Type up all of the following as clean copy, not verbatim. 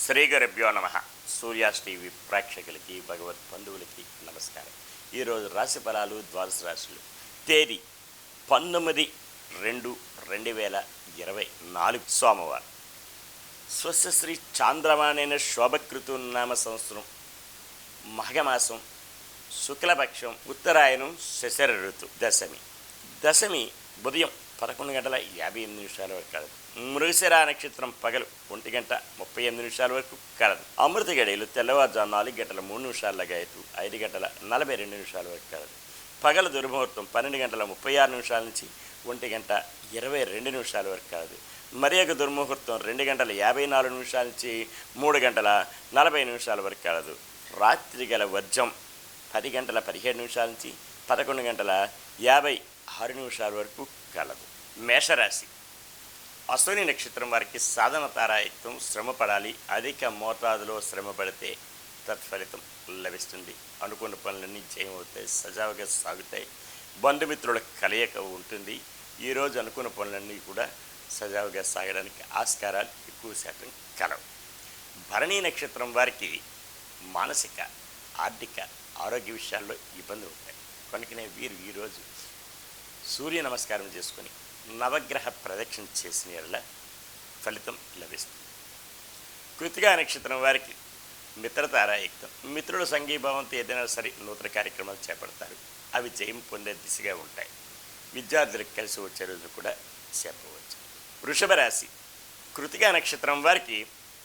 శ్రీ గురుభ్యో నమ. సూర్యాస్ టీవీ ప్రేక్షకులకి భగవత్ బంధువులకి నమస్కారం. ఈరోజు రాశి ఫలాలు ద్వాదశ రాశులు తేదీ 19/2/2024 సోమవారం. స్వస్యశ్రీ చాంద్రమానైన శోభకృతు నామ సంవత్సరం మఘమాసం శుక్లపక్షం ఉత్తరాయణం శశర ఋతు దశమి ఉదయం 11:58 వరకు కలదు. మృగశిర నక్షత్రం పగలు 1:38 వరకు కలదు. అమృత గడియలు తెల్లవారుజాము 4:03 గాయతు 5:42 వరకు కలదు. పగల దుర్ముహూర్తం 12:36 నుంచి 1:22 వరకు కలదు. మరి యొక్క దుర్ముహూర్తం 2:54 నుంచి 3:40 వరకు కలదు. రాత్రి గల వర్జం 10:17 నుంచి 11:56 వరకు కలదు. మేషరాశి. అశ్విని నక్షత్రం వారికి సాధన తారాయుక్తం, శ్రమ పడాలి. అధిక మోతాదులో శ్రమ పడితే తత్ఫలితం లభిస్తుంది. అనుకున్న పనులన్నీ జయమవుతాయి, సజావుగా సాగుతాయి. బంధుమిత్రుల కలయిక ఉంటుంది. ఈరోజు అనుకున్న పనులన్నీ కూడా సజావుగా సాగడానికి ఆస్కారాలు ఎక్కువ శాతం కలవు. భరణీ నక్షత్రం వారికి మానసిక, ఆర్థిక, ఆరోగ్య విషయాల్లో ఇబ్బందులు ఉంటాయి. కనుకనే వీరు ఈరోజు సూర్య నమస్కారం చేసుకొని నవగ్రహ ప్రదక్షిణ చేసిన యెడల ఫలితం లభిస్తుంది. కృతికా నక్షత్రం వారికి మిత్రతారాయుక్తం. మిత్రుల సంఘీభావంతో ఏదైనా సరే నూతన కార్యక్రమాలు చేపడతారు. అవి జయం పొందే దిశగా ఉంటాయి. విద్యార్థులకు కలిసి వచ్చే రోజు కూడా చెప్పవచ్చు. వృషభ రాశి. కృతికా నక్షత్రం వారికి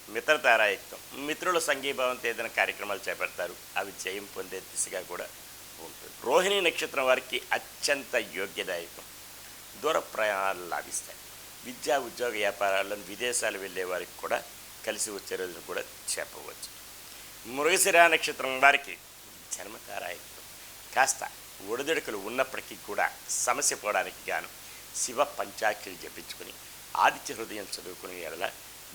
మిత్రతారాయుక్తం. మిత్రుల సంఘీభావంతో ఏదైనా కార్యక్రమాలు చేపడతారు. అవి జయం పొందే దిశగా కూడా ఉంటుంది. రోహిణి నక్షత్రం వారికి అత్యంత యోగ్యదాయకం. దూర ప్రయాణాలు లాభిస్తాయి. విద్యా ఉద్యోగ వ్యాపారాలను విదేశాలు వెళ్ళే వారికి కూడా కలిసి వచ్చే రోజును కూడా చెప్పవచ్చు. మృగశిర నక్షత్రం వారికి జన్మతారాయుక్తం. కాస్త ఒడిదుడుకులు ఉన్నప్పటికీ కూడా సమస్య పోవడానికి గాను శివ పంచాక్షరి జపించుకుని ఆదిత్య హృదయం చదువుకునే ఎడల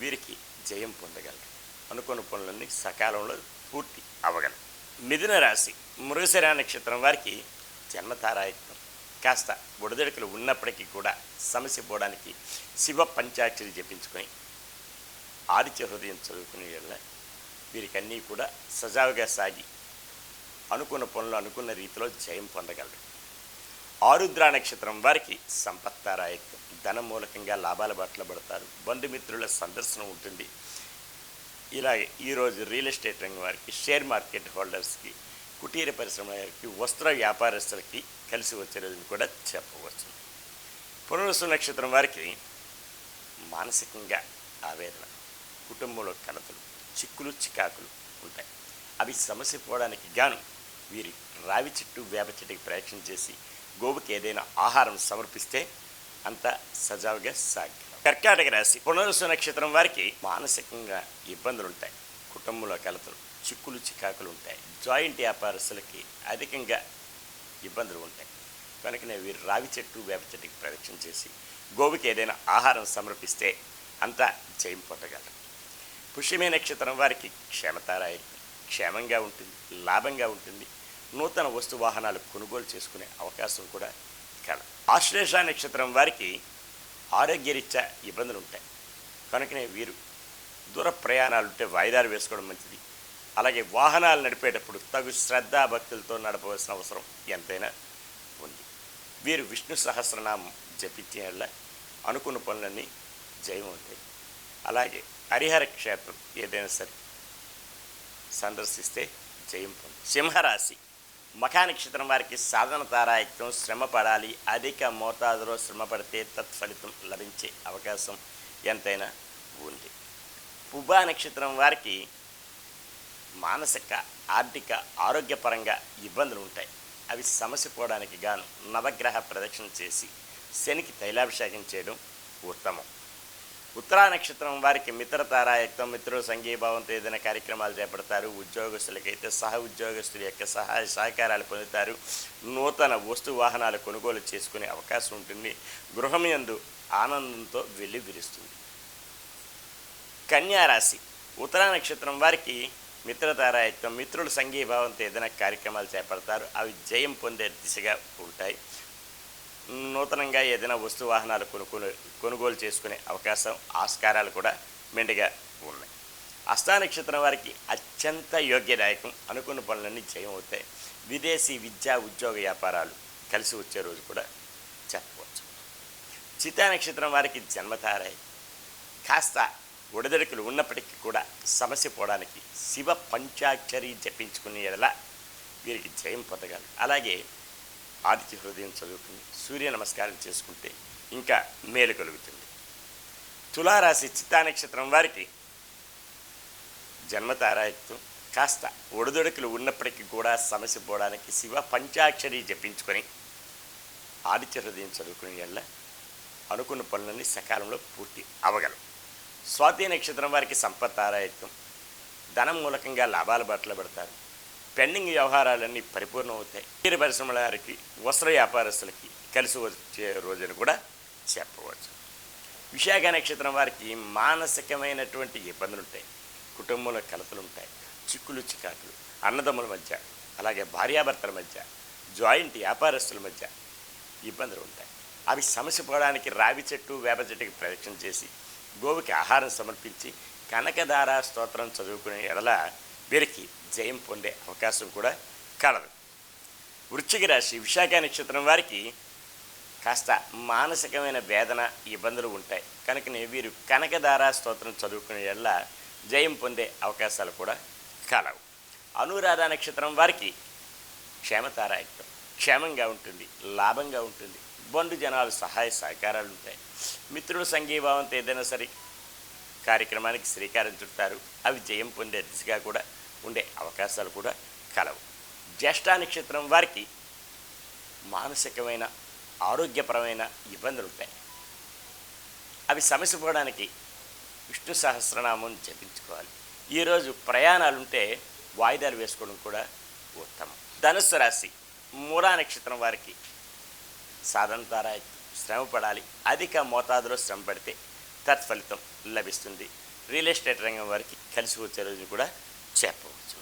వీరికి జయం పొందగలరు. అనుకున్న పనులన్నీ సకాలంలో పూర్తి అవ్వగలరు. మిథున రాశి. మృగశిర నక్షత్రం వారికి జన్మతారాయుక్తం. కాస్త ఒడిదుడుకులు ఉన్నప్పటికీ కూడా సమస్య పోవడానికి శివ పంచాక్షరి జపించుకొని ఆదిత్య హృదయం చదువుకునే వల్ల వీరికన్నీ కూడా సజావుగా సాగి అనుకున్న పనులు అనుకున్న రీతిలో జయం పొందగలరు. ఆరుద్ర నక్షత్రం వారికి సంపత్తారాయుక్తం. ధన మూలకంగా లాభాల బాటలో పడతారు. బంధుమిత్రుల సందర్శనం ఉంటుంది. ఇలాగే ఈరోజు రియల్ ఎస్టేట్ రంగం వారికి, షేర్ మార్కెట్ హోల్డర్స్కి, కుటీర పరిశ్రమ వారికి, వస్త్ర వ్యాపారస్తులకి కలిసి వచ్చే రోజుని కూడా చెప్పవచ్చు. పునరుసు నక్షత్రం వారికి మానసికంగా ఆవేదన, కుటుంబంలో కలతలు, చిక్కులు చికాకులు ఉంటాయి. అవి సమస్య పోవడానికి గాను వీరి రావి చెట్టు, వేప చెట్టుకి ప్రయత్నం చేసి గోవుకి ఏదైనా ఆహారం సమర్పిస్తే అంతా సజావుగా సాగి. కర్కాటక రాశి. పునరుసు నక్షత్రం వారికి మానసికంగా ఇబ్బందులు ఉంటాయి. కుటుంబంలో కలతలు, చిక్కులు చికాకులు ఉంటాయి. జాయింట్ వ్యాపారస్తులకి అధికంగా ఇబ్బందులు ఉంటాయి. కనుకనే వీరు రావి చెట్టు, వేప చెట్టుకి ప్రదక్షిణ చేసి గోవుకి ఏదైనా ఆహారం సమర్పిస్తే అంతా జయం పొందగలరు. పుష్యమే నక్షత్రం వారికి క్షేమతారాయుక్తం. క్షేమంగా ఉంటుంది, లాభంగా ఉంటుంది. నూతన వస్తు వాహనాలు కొనుగోలు చేసుకునే అవకాశం కూడా కలదు. ఆశ్లేష నక్షత్రం వారికి ఆరోగ్యరీత్యా ఇబ్బందులు ఉంటాయి. కనుకనే వీరు దూర ప్రయాణాలు ఉంటే వాయిదాలు వేసుకోవడం మంచిది. అలాగే వాహనాలు నడిపేటప్పుడు తగు శ్రద్ధాభక్తులతో నడపవలసిన అవసరం ఎంతైనా ఉంది. వీరు విష్ణు సహస్రనామం జపించే వల్ల అనుకున్న పనులన్నీ జయం అవుతాయి. అలాగే హరిహర క్షేత్రం ఏదైనా సరే సందర్శిస్తే జయం పొంది. సింహరాశి. మఖా నక్షత్రం వారికి సాధన తారాయుక్తం. శ్రమ పడాలి. అధిక మోతాదులో శ్రమ పడితే తత్ఫలితం లభించే అవకాశం ఎంతైనా ఉంది. పుబ్బా నక్షత్రం వారికి మానసిక, ఆర్థిక, ఆరోగ్యపరంగా ఇబ్బందులు ఉంటాయి. అవి సమస్య పోవడానికి గాను నవగ్రహ ప్రదక్షిణ చేసి శనికి తైలాభిషేకం చేయడం ఉత్తమం. ఉత్తరా నక్షత్రం వారికి మిత్రతారాయుక్తం. మిత్రుల సంఘీభావంతో ఏదైనా కార్యక్రమాలు చేపడతారు. ఉద్యోగస్తులకైతే సహ ఉద్యోగస్తుల యొక్క సహాయ సహకారాలు పొందుతారు. నూతన వస్తు వాహనాలు కొనుగోలు చేసుకునే అవకాశం ఉంటుంది. గృహం యందు ఆనందంతో వెళ్ళి విరుస్తుంది. కన్యారాశి. ఉత్తరా నక్షత్రం వారికి మిత్రతారాయుక్తం. మిత్రుల సంఘీభావంతో ఏదైనా కార్యక్రమాలు చేపడతారు. అవి జయం పొందే దిశగా ఉంటాయి. నూతనంగా ఏదైనా వస్తు వాహనాలు కొనుగోలు చేసుకునే అవకాశం, ఆస్కారాలు కూడా మెండుగా ఉన్నాయి. హస్తా నక్షత్రం వారికి అత్యంత యోగ్యదాయకం, అనుకున్న పనులన్నీ జయం అవుతాయి. విదేశీ విద్యా ఉద్యోగ వ్యాపారాలు కలిసి వచ్చే రోజు కూడా చెప్పవచ్చు. చిత్తా నక్షత్రం వారికి జన్మతారాయి కాస్త ఒడిదడుకులు ఉన్నప్పటికీ కూడా సమస్య పోవడానికి శివ పంచాక్షరి జపించుకునే ఎడల వీరికి జయం పొందగలరు. అలాగే ఆదిత్య హృదయం చదువుకుని సూర్య నమస్కారం చేసుకుంటే ఇంకా మేలు కలుగుతుంది. తులారాశి చిత్తా నక్షత్రం వారికి జన్మతారాయత్వం కాస్త ఒడిదొడుకులు ఉన్నప్పటికీ కూడా సమస్య పోవడానికి శివ పంచాక్షరి జపించుకొని ఆదిత్య హృదయం చదువుకునే ఎడల అనుకున్న పనులన్నీ సకాలంలో పూర్తి అవ్వగలవు. స్వాతి నక్షత్రం వారికి సంపత్తారాయత్వం, ధనం మూలకంగా లాభాల బాటలో పెడతారు. పెండింగ్ వ్యవహారాలన్నీ పరిపూర్ణం అవుతాయి. తీర పరిశ్రమల వారికి, వస్త్ర వ్యాపారస్తులకి కలిసి వచ్చే రోజును కూడా చెప్పవచ్చు. విశాఖ నక్షత్రం వారికి మానసికమైనటువంటి ఇబ్బందులు ఉంటాయి. కుటుంబంలో కలతలు ఉంటాయి. చిక్కులు చికాకులు అన్నదమ్ముల మధ్య, అలాగే భార్యాభర్తల మధ్య, జాయింట్ వ్యాపారస్తుల మధ్య ఇబ్బందులు ఉంటాయి. అవి సమస్య పోవడానికి రావి చెట్టు వేప చెట్టుకి ప్రదక్షిణ చేసి గోవుకి ఆహారం సమర్పించి కనకదార స్తోత్రం చదువుకునే ఎడల వీరికి జయం పొందే అవకాశం కూడా కలదు. వృశ్చిక రాశి విశాఖ నక్షత్రం వారికి కాస్త మానసికమైన వేదన ఇబ్బందులు ఉంటాయి. కనుకనే వీరు కనకదార స్తోత్రం చదువుకునే ఎడల జయం పొందే అవకాశాలు కూడా కలవు. అనురాధ నక్షత్రం వారికి క్షేమతారాయత్వం, క్షేమంగా ఉంటుంది, లాభంగా ఉంటుంది. బంధు జనాలు సహాయ సహకారాలు ఉంటాయి. మిత్రుల సంఘీభావంతో ఏదైనా సరే కార్యక్రమానికి శ్రీకారం చుడతారు. అవి జయం పొందే దిశగా కూడా ఉండే అవకాశాలు కూడా కలవు. జ్యేష్ఠ నక్షత్రం వారికి మానసికమైన ఆరోగ్యపరమైన ఇబ్బందులు ఉంటాయి. అవి సమస్య పోవడానికి విష్ణు సహస్రనామం జపించుకోవాలి. ఈరోజు ప్రయాణాలుంటే వాయిదాలు వేసుకోవడం కూడా ఉత్తమం. ధనుస్సు రాశి మూలా నక్షత్రం వారికి సాధనతారాయి శ్రమ పడాలి. అధిక మోతాదులో శ్రమ పడితే తత్ఫలితం లభిస్తుంది. రియల్ ఎస్టేట్ రంగం వారికి కలిసి వచ్చే రోజు కూడా చెప్పవచ్చు.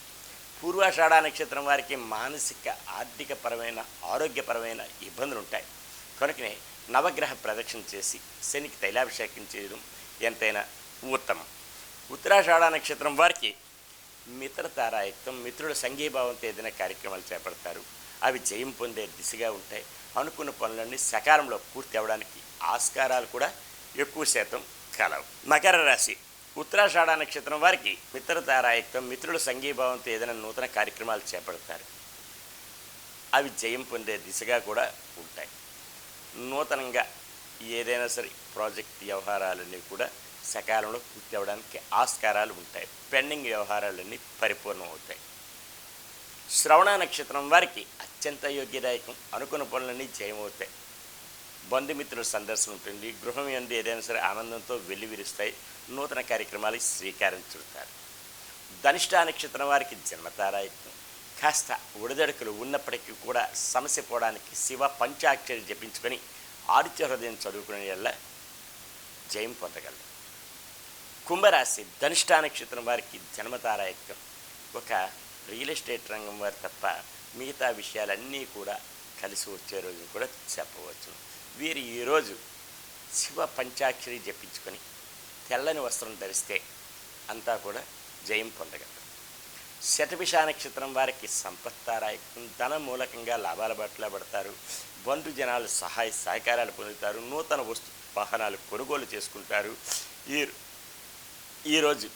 పూర్వాషాఢ నక్షత్రం వారికి మానసిక ఆర్థికపరమైన ఆరోగ్యపరమైన ఇబ్బందులు ఉంటాయి. కనుకనే నవగ్రహ ప్రదక్షిణ చేసి శనికి తైలాభిషేకం చేయడం ఎంతైనా ఉత్తమం. ఉత్తరాషాఢ నక్షత్రం వారికి మిత్రతారాయత్వం, మిత్రుల సంఘీభావంతో ఏదైనా కార్యక్రమాలు చేపడతారు. అవి జయం పొందే దిశగా ఉంటాయి. అనుకున్న పనులన్నీ సకాలంలో పూర్తి అవ్వడానికి ఆస్కారాలు కూడా ఎక్కువ శాతం కలవు. మకర రాశి ఉత్తరాషాఢ నక్షత్రం వారికి మిత్రతారాయత్వం, మిత్రుల సంఘీభావంతో ఏదైనా నూతన కార్యక్రమాలు చేపడతారు. అవి జయం పొందే దిశగా కూడా ఉంటాయి. నూతనంగా ఏదైనా సరే ప్రాజెక్ట్ వ్యవహారాలన్నీ కూడా సకాలంలో పూర్తి అవ్వడానికి ఆస్కారాలు ఉంటాయి. పెండింగ్ వ్యవహారాలన్నీ పరిపూర్ణం అవుతాయి. శ్రవణ నక్షత్రం వారికి అత్యంత యోగ్యదాయకం, అనుకున్న పనులన్నీ జయమవుతాయి. బంధుమిత్రుల సందర్శన ఉంటుంది. గృహం యందు ఏదైనా సరే ఆనందంతో వెల్లివిరుస్తాయి. నూతన కార్యక్రమాలకు శ్రీకారం చుడతారు. ధనిష్ట నక్షత్రం వారికి జన్మతారాయత్వం, కాస్త ఒడిదడుకులు ఉన్నప్పటికీ కూడా సమస్య పోవడానికి శివ పంచాక్షరి జపించుకొని ఆదిత్య హృదయం చదువుకునే వల్ల జయం పొందగలరు. కుంభరాశి ధనిష్ట నక్షత్రం వారికి జన్మతారాయత్వం. ఒక రియల్ ఎస్టేట్ రంగం వారు తప్ప మిగతా విషయాలన్నీ కూడా కలిసి వచ్చే రోజు కూడా చెప్పవచ్చు. వీరు ఈరోజు శివ పంచాక్షరి జపించుకొని తెల్లని వస్త్రం ధరిస్తే అంతా కూడా జయం పొందగలరు. శతభిష నక్షత్రం వారికి సంపత్తారాయకం, ధన మూలకంగా లాభాల బాటలో పడతారు. బంధు జనాలు సహాయ సహకారాలు పొందుతారు. నూతన వస్తు వాహనాలు కొనుగోలు చేసుకుంటారు. ఈరోజు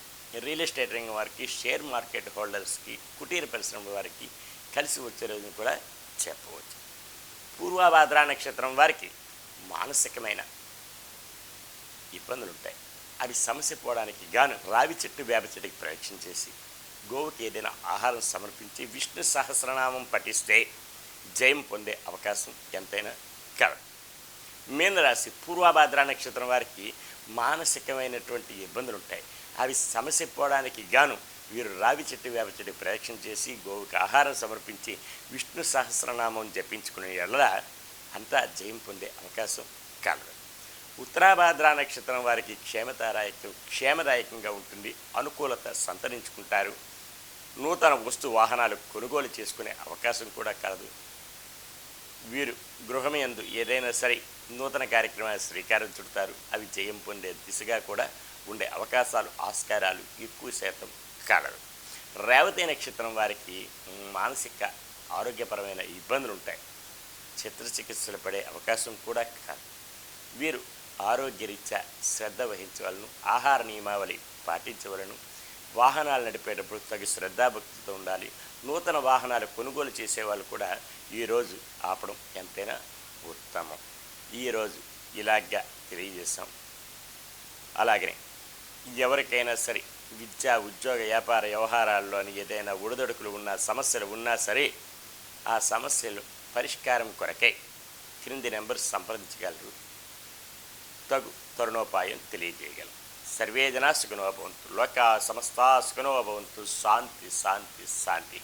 రియల్ ఎస్టేట్ రంగం వారికి, షేర్ మార్కెట్ హోల్డర్స్కి, కుటీర పరిశ్రమ వారికి కలిసి వచ్చే రోజును కూడా చెప్పవచ్చు. పూర్వభాద్ర నక్షత్రం వారికి మానసికమైన ఇబ్బందులు ఉంటాయి. అవి సమస్య పోవడానికి గాను రావి చెట్టు వేప చెట్టుకి ప్రదక్షిణ చేసి గోవుకి ఏదైనా ఆహారం సమర్పించి విష్ణు సహస్రనామం పఠిస్తే జయం పొందే అవకాశం ఎంతైనా కలదు. మీనరాశి పూర్వభాద్ర నక్షత్రం వారికి మానసికమైనటువంటి ఇబ్బందులు ఉంటాయి. అవి సమస్య పోవడానికి గాను వీరు రావి చెట్టు వేప చెట్టు ప్రదక్షిణ చేసి గోవుకి ఆహారం సమర్పించి విష్ణు సహస్రనామం జపించుకునే ఎడల అంతా జయం పొందే అవకాశం కలదు. ఉత్తరాభాద్ర నక్షత్రం వారికి క్షేమదాయకంగా ఉంటుంది. అనుకూలత సంతరించుకుంటారు. నూతన వస్తు వాహనాలు కొనుగోలు చేసుకునే అవకాశం కూడా కలదు. వీరు గృహమందు ఏదైనా సరే నూతన కార్యక్రమాలు శ్రీకారం చుడతారు. అవి జయం పొందే దిశగా కూడా ఉండే అవకాశాలు ఆస్కారాలు ఎక్కువ శాతం కలవు. రేవతి నక్షత్రం వారికి మానసిక ఆరోగ్యపరమైన ఇబ్బందులు ఉంటాయి. చిత్రచికిత్సలు పడే అవకాశం కూడా కాదు. వీరు ఆరోగ్యరీత్యా శ్రద్ధ వహించవలను, ఆహార నియమావళి పాటించవలను, వాహనాలు నడిపేటప్పుడు తగు శ్రద్ధాభక్తితో ఉండాలి. నూతన వాహనాలు కొనుగోలు చేసేవాళ్ళు కూడా ఈరోజు ఆపడం ఎంతైనా ఉత్తమం. ఈరోజు ఇలాగా తెలియజేశాం. అలాగనే ఎవరికైనా సరే విద్యా ఉద్యోగ వ్యాపార వ్యవహారాల్లోని ఏదైనా ఒడిదొడుకులు ఉన్నా, సమస్యలు ఉన్నా సరే ఆ సమస్యలు పరిష్కారం కొరకై క్రింది నెంబర్ సంప్రదించగలరు. తగు తరుణోపాయం తెలియజేయగలరు. సర్వే జనా సుఖినో భవంతు, లోకా సమస్తా సుఖినో భవంతు. శాంతి శాంతి శాంతి.